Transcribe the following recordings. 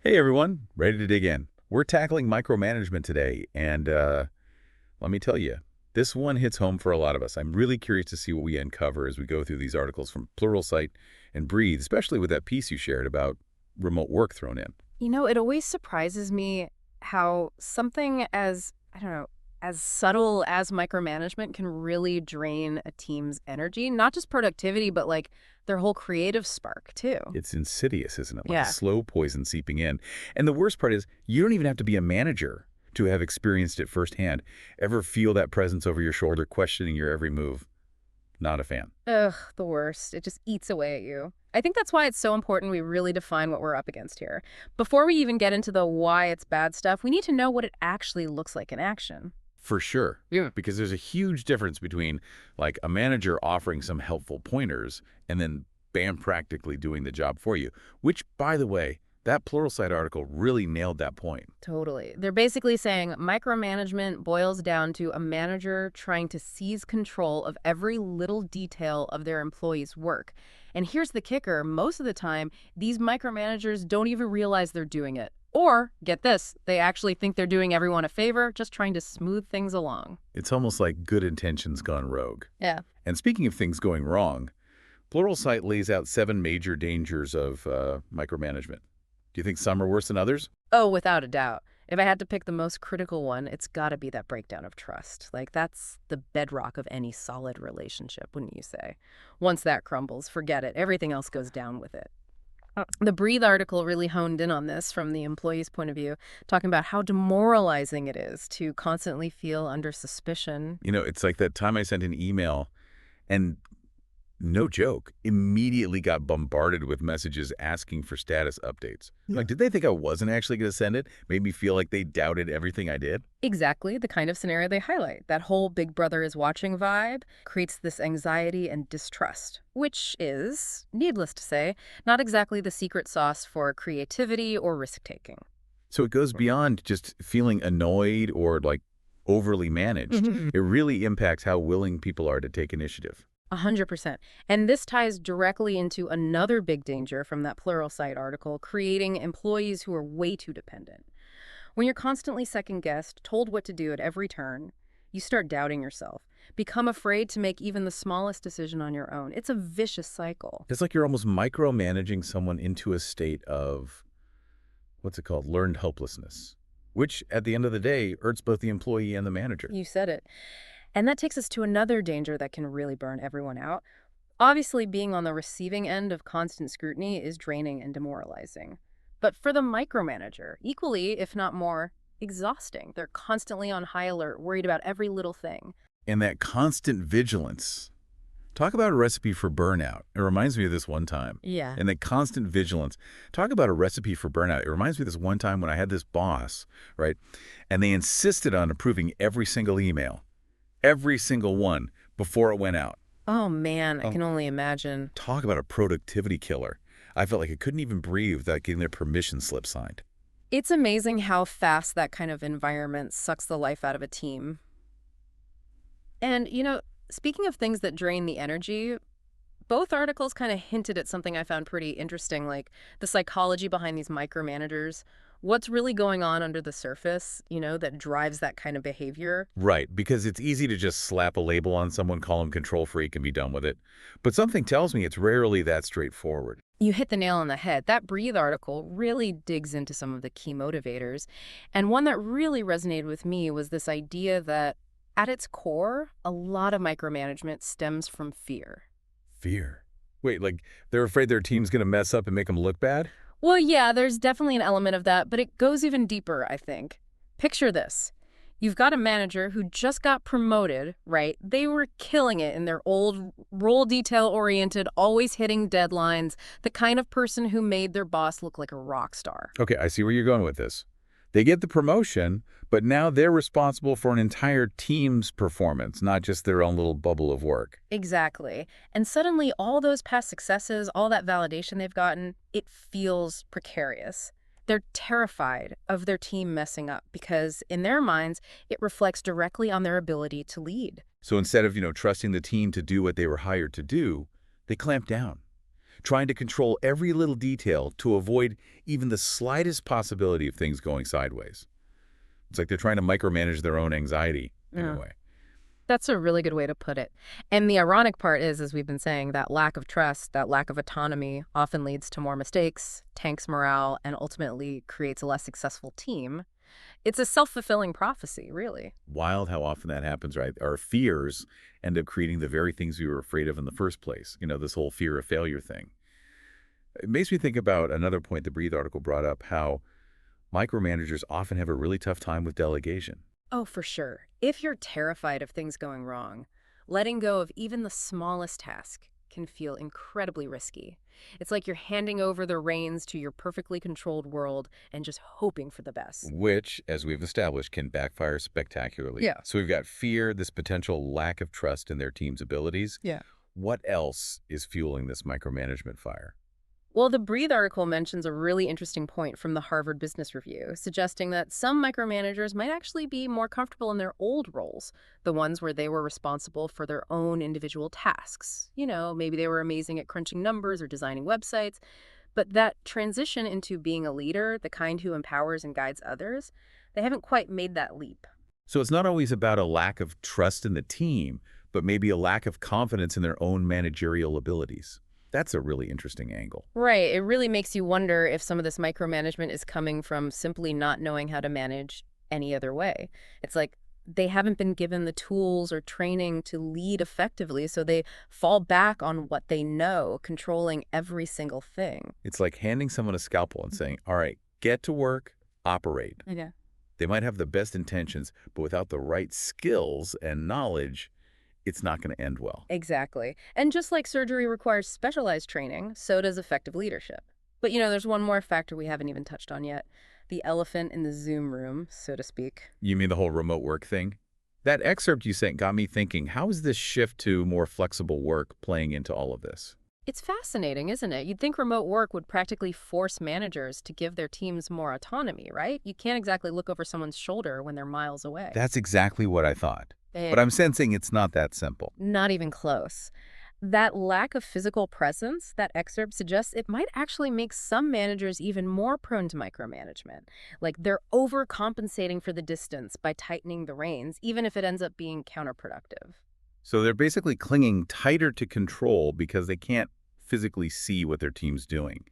Hey everyone, ready to dig in. We're tackling micromanagement today, and let me tell you, this one hits home for a lot of us. I'm really curious to see what we uncover as we go through these articles from Pluralsight and Breathe, especially with that piece you shared about remote work thrown in. It always surprises me how something as, I don't know, as subtle as micromanagement can really drain a team's energy, not just productivity, but like their whole creative spark too. It's insidious, isn't it? Like a Yeah. slow poison seeping in. And the worst part is, you don't even have to be a manager to have experienced it firsthand. Ever feel that presence over your shoulder questioning your every move? Not a fan. Ugh, the worst. It just eats away at you. I think that's why it's so important we really define what we're up against here. Before we even get into the why it's bad stuff, we need to know what it actually looks like in action. For sure. Yeah. Because there's a huge difference between like a manager offering some helpful pointers and then bam, practically doing the job for you, which, by the way, that Pluralsight article really nailed that point. Totally. They're basically saying micromanagement boils down to a manager trying to seize control of every little detail of their employees' work. And here's the kicker, most of the time, these micromanagers don't even realize they're doing it. Or, get this, they actually think they're doing everyone a favor, just trying to smooth things along. It's almost like good intentions gone rogue. Yeah. And speaking of things going wrong, Pluralsight lays out 7 major dangers of micromanagement. Do you think some are worse than others? Oh, without a doubt. If I had to pick the most critical one, it's got to be that breakdown of trust. Like, that's the bedrock of any solid relationship, wouldn't you say? Once that crumbles, forget it. Everything else goes down with it. The Breathe article really honed in on this from the employee's point of view, talking about how demoralizing it is to constantly feel under suspicion. You know, it's like that time I sent an email and no joke, immediately got bombarded with messages asking for status updates. Yeah. Like, did they think I wasn't actually going to send it? Made me feel like they doubted everything I did? Exactly the kind of scenario they highlight. That whole Big Brother is watching vibe creates this anxiety and distrust, which is, needless to say, not exactly the secret sauce for creativity or risk taking. So it goes beyond just feeling annoyed or like overly managed. It really impacts how willing people are to take initiative. 100%. And this ties directly into another big danger from that Pluralsight article, creating employees who are way too dependent. When you're constantly second-guessed, told what to do at every turn, you start doubting yourself, become afraid to make even the smallest decision on your own. It's a vicious cycle. It's like you're almost micromanaging someone into a state of, what's it called, learned helplessness, which at the end of the day hurts both the employee and the manager. You said it. And that takes us to another danger that can really burn everyone out. Obviously, being on the receiving end of constant scrutiny is draining and demoralizing. But for the micromanager, equally, if not more, exhausting. They're constantly on high alert, worried about every little thing. And that constant vigilance. Talk about a recipe for burnout. It reminds me of this one time. Yeah. And that constant vigilance. Talk about a recipe for burnout. It reminds me of this one time when I had this boss, right? And they insisted on approving every single email, every single one, before it went out. Oh man, I can only imagine. Talk about a productivity killer. I felt like I couldn't even breathe without getting their permission slip signed. It's amazing how fast that kind of environment sucks the life out of a team. And, speaking of things that drain the energy, both articles kind of hinted at something I found pretty interesting, like the psychology behind these micromanagers. What's really going on under the surface, that drives that kind of behavior? Right, because it's easy to just slap a label on someone, call them control freak, and be done with it. But something tells me it's rarely that straightforward. You hit the nail on the head. That Breathe article really digs into some of the key motivators. And one that really resonated with me was this idea that at its core, a lot of micromanagement stems from fear. Fear. Wait, like they're afraid their team's going to mess up and make them look bad? Well, yeah, there's definitely an element of that, but it goes even deeper, I think. Picture this. You've got a manager who just got promoted, right? They were killing it in their old role detail-oriented, always hitting deadlines, the kind of person who made their boss look like a rock star. Okay, I see where you're going with this. They get the promotion, but now they're responsible for an entire team's performance, not just their own little bubble of work. Exactly. And suddenly all those past successes, all that validation they've gotten, it feels precarious. They're terrified of their team messing up because, in their minds, it reflects directly on their ability to lead. So instead of, trusting the team to do what they were hired to do, they clamp down. trying to control every little detail to avoid even the slightest possibility of things going sideways. It's like they're trying to micromanage their own anxiety in a Yeah. way. That's a really good way to put it. And the ironic part is, as we've been saying, that lack of trust, that lack of autonomy often leads to more mistakes, tanks morale, and ultimately creates a less successful team. It's a self-fulfilling prophecy, really. Wild how often that happens, right? Our fears end up creating the very things we were afraid of in the first place. This whole fear of failure thing. It makes me think about another point the Breathe article brought up, how micromanagers often have a really tough time with delegation. Oh, for sure. If you're terrified of things going wrong, letting go of even the smallest task can feel incredibly risky. It's like you're handing over the reins to your perfectly controlled world and just hoping for the best. Which, as we've established, can backfire spectacularly. Yeah. So we've got fear, this potential lack of trust in their team's abilities. Yeah. What else is fueling this micromanagement fire? Well, the Breathe article mentions a really interesting point from the Harvard Business Review, suggesting that some micromanagers might actually be more comfortable in their old roles, the ones where they were responsible for their own individual tasks. Maybe they were amazing at crunching numbers or designing websites, but that transition into being a leader, the kind who empowers and guides others, they haven't quite made that leap. So it's not always about a lack of trust in the team, but maybe a lack of confidence in their own managerial abilities. That's a really interesting angle. Right. It really makes you wonder if some of this micromanagement is coming from simply not knowing how to manage any other way. It's like they haven't been given the tools or training to lead effectively, so they fall back on what they know, controlling every single thing. It's like handing someone a scalpel and saying, all right, get to work, operate. Okay. They might have the best intentions, but without the right skills and knowledge, it's not going to end well. Exactly. And just like surgery requires specialized training, so does effective leadership. But there's one more factor we haven't even touched on yet. The elephant in the Zoom room, so to speak. You mean the whole remote work thing? That excerpt you sent got me thinking, how is this shift to more flexible work playing into all of this? It's fascinating, isn't it? You'd think remote work would practically force managers to give their teams more autonomy, right? You can't exactly look over someone's shoulder when they're miles away. That's exactly what I thought. Eh, But I'm sensing it's not that simple. Not even close. That lack of physical presence, that excerpt suggests it might actually make some managers even more prone to micromanagement. Like they're overcompensating for the distance by tightening the reins, even if it ends up being counterproductive. So they're basically clinging tighter to control because they can't physically see what their team's doing,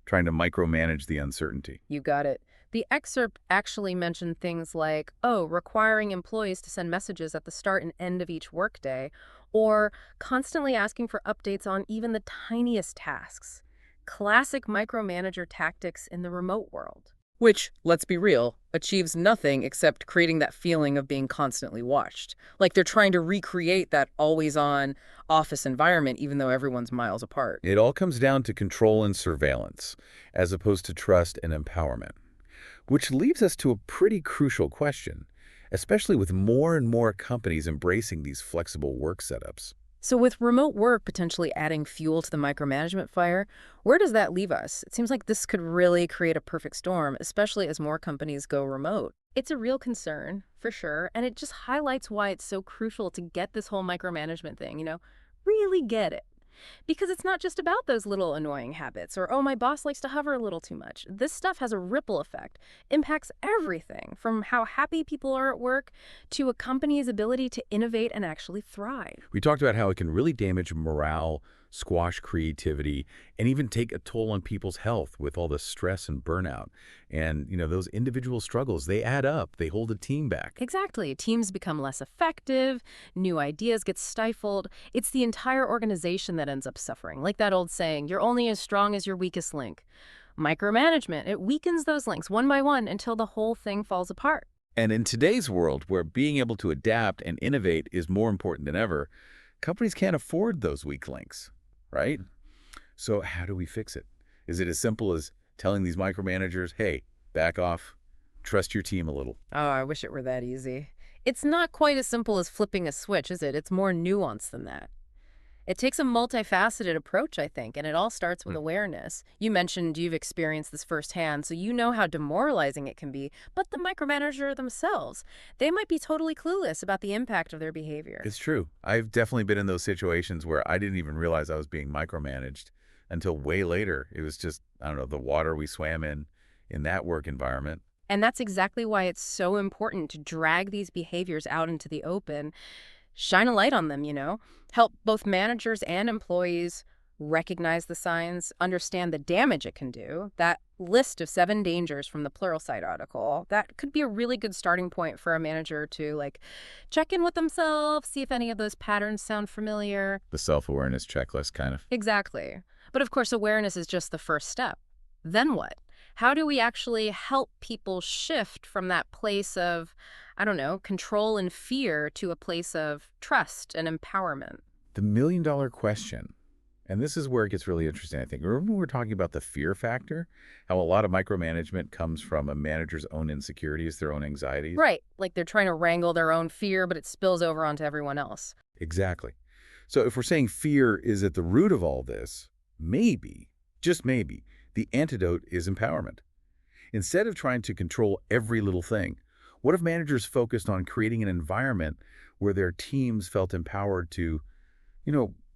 trying to micromanage the uncertainty. You got it. The excerpt actually mentioned things like, requiring employees to send messages at the start and end of each workday, or constantly asking for updates on even the tiniest tasks. Classic micromanager tactics in the remote world. Which, let's be real, achieves nothing except creating that feeling of being constantly watched. Like they're trying to recreate that always-on office environment even though everyone's miles apart. It all comes down to control and surveillance, as opposed to trust and empowerment. Which leaves us to a pretty crucial question, especially with more and more companies embracing these flexible work setups. So with remote work potentially adding fuel to the micromanagement fire, where does that leave us? It seems like this could really create a perfect storm, especially as more companies go remote. It's a real concern, for sure, and it just highlights why it's so crucial to get this whole micromanagement thing, really get it. Because it's not just about those little annoying habits or, my boss likes to hover a little too much. This stuff has a ripple effect, impacts everything from how happy people are at work to a company's ability to innovate and actually thrive. We talked about how it can really damage morale, squash creativity, and even take a toll on people's health with all the stress and burnout. And, those individual struggles, they add up. They hold a team back. Exactly. Teams become less effective, new ideas get stifled. It's the entire organization that ends up suffering. Like that old saying, you're only as strong as your weakest link. Micromanagement, it weakens those links one by one until the whole thing falls apart. And in today's world, where being able to adapt and innovate is more important than ever, companies can't afford those weak links, right? So how do we fix it? Is it as simple as telling these micromanagers, hey, back off, trust your team a little? Oh, I wish it were that easy. It's not quite as simple as flipping a switch, is it? It's more nuanced than that. It takes a multifaceted approach, I think, and it all starts with awareness. You mentioned you've experienced this firsthand, so you know how demoralizing it can be. But the micromanager themselves, they might be totally clueless about the impact of their behavior. It's true. I've definitely been in those situations where I didn't even realize I was being micromanaged until way later. It was just, I don't know, the water we swam in that work environment. And that's exactly why it's so important to drag these behaviors out into the open, shine a light on them, help both managers and employees recognize the signs, understand the damage it can do. That list of 7 dangers from the Pluralsight article, that could be a really good starting point for a manager to check in with themselves, see if any of those patterns sound familiar. The self-awareness checklist, kind of. Exactly. But of course, awareness is just the first step. Then what? How do we actually help people shift from that place of, I don't know, control and fear to a place of trust and empowerment? The million-dollar question. And this is where it gets really interesting, I think. Remember when we were talking about the fear factor? How a lot of micromanagement comes from a manager's own insecurities, their own anxieties? Right. Like they're trying to wrangle their own fear, but it spills over onto everyone else. Exactly. So if we're saying fear is at the root of all this, maybe, just maybe, the antidote is empowerment. Instead of trying to control every little thing, what if managers focused on creating an environment where their teams felt empowered to,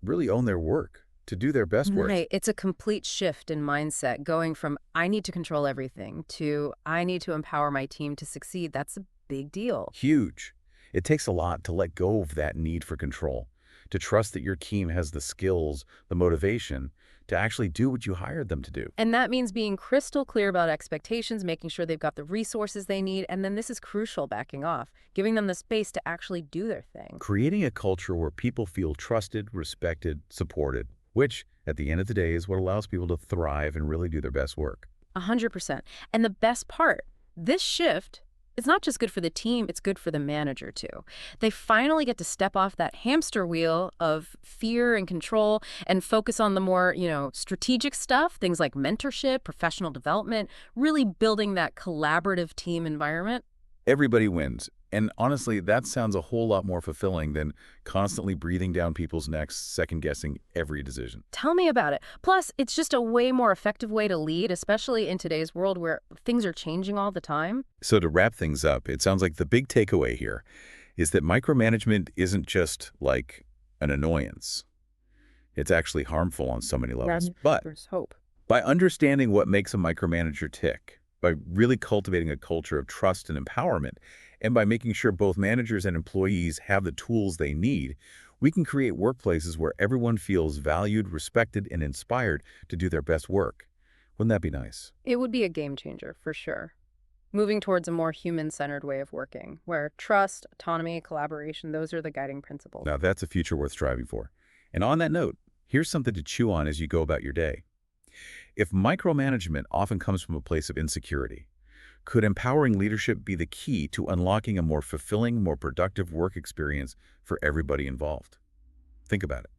really own their work, to do their best work? Right. It's a complete shift in mindset, going from I need to control everything to I need to empower my team to succeed. That's a big deal. Huge. It takes a lot to let go of that need for control, to trust that your team has the skills, the motivation, to actually do what you hired them to do. And that means being crystal clear about expectations, making sure they've got the resources they need, and then this is crucial, backing off, giving them the space to actually do their thing. Creating a culture where people feel trusted, respected, supported, which, at the end of the day, is what allows people to thrive and really do their best work. 100%. And the best part, this shift, it's not just good for the team, it's good for the manager too. They finally get to step off that hamster wheel of fear and control and focus on the more, strategic stuff, things like mentorship, professional development, really building that collaborative team environment. Everybody wins. And honestly, that sounds a whole lot more fulfilling than constantly breathing down people's necks, second-guessing every decision. Tell me about it. Plus, it's just a way more effective way to lead, especially in today's world where things are changing all the time. So to wrap things up, it sounds like the big takeaway here is that micromanagement isn't just like an annoyance. It's actually harmful on so many levels. But There's hope. by understanding what makes a micromanager tick, by really cultivating a culture of trust and empowerment, and by making sure both managers and employees have the tools they need, we can create workplaces where everyone feels valued, respected, and inspired to do their best work. Wouldn't that be nice? It would be a game changer, for sure. Moving towards a more human-centered way of working, where trust, autonomy, collaboration, those are the guiding principles. Now that's a future worth striving for. And on that note, here's something to chew on as you go about your day. If micromanagement often comes from a place of insecurity, could empowering leadership be the key to unlocking a more fulfilling, more productive work experience for everybody involved? Think about it.